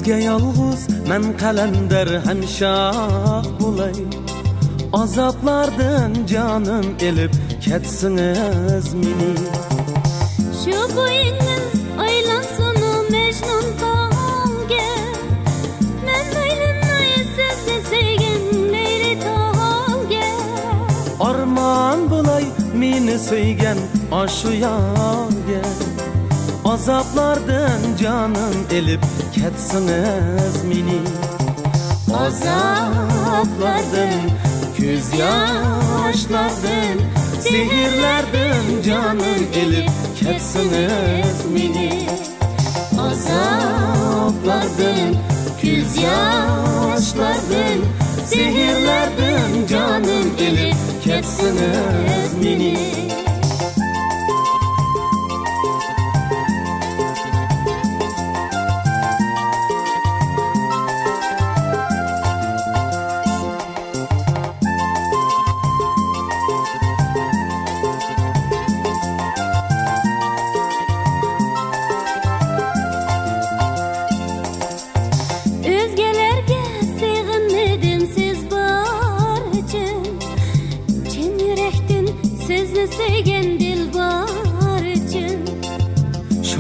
Sizge yalğız men kalender hemşah bulay. Azaplardan canım elip ketsiniz mini. Şu boyunuz aylansını Mecnun talge. Men aylanmayı sizde sevgen Leyli talge. Arman bulay meni söygen aşu yarge. Azaplardan canım elip ketsiniz mini. Azaplardan, göz yaşlardan, sihirlerden canım elip ketsiniz mini. Azaplardan, göz yaşlardan, sihirlerden canım elip ketsiniz mini.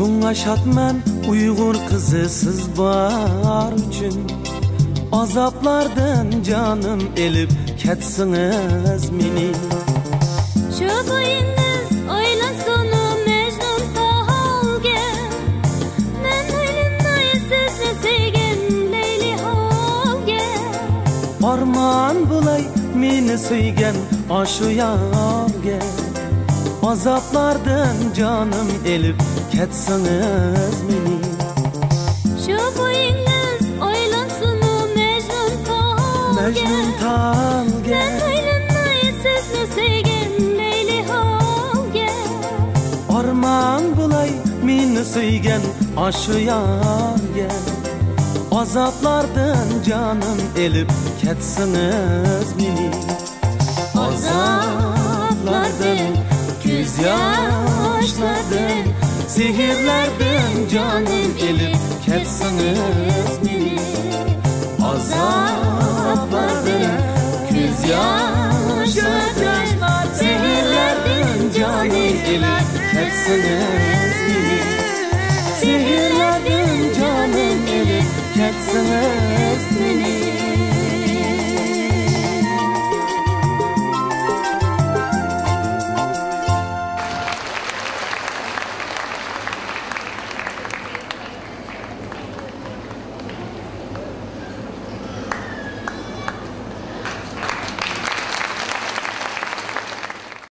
Şunga şatman Uygur kızı siz bar üçün. Azaplardan canım elip ketsiniz mini. Şu boyunuz aylansını Mecnun talge. Men aylanmayı sizde sevgen Leyli halge. Arman bulay meni söygen aşu yarge. Azaplardan canım elip ketsiniz mini. Şu boyunuz aylansını Mecnun talge. Mecnun talge. Men aylanmayı sizde sevgen Leyli halge. Arman bulay meni söygen aşu yarge. Azaplardan canım elip ketsiniz mini. Azaplardan, göz yaşlardan, sihirlerden canım elip ketsiniz mini. Azaplardan, göz yaşlardan, sihirlerden canım elip ketsiniz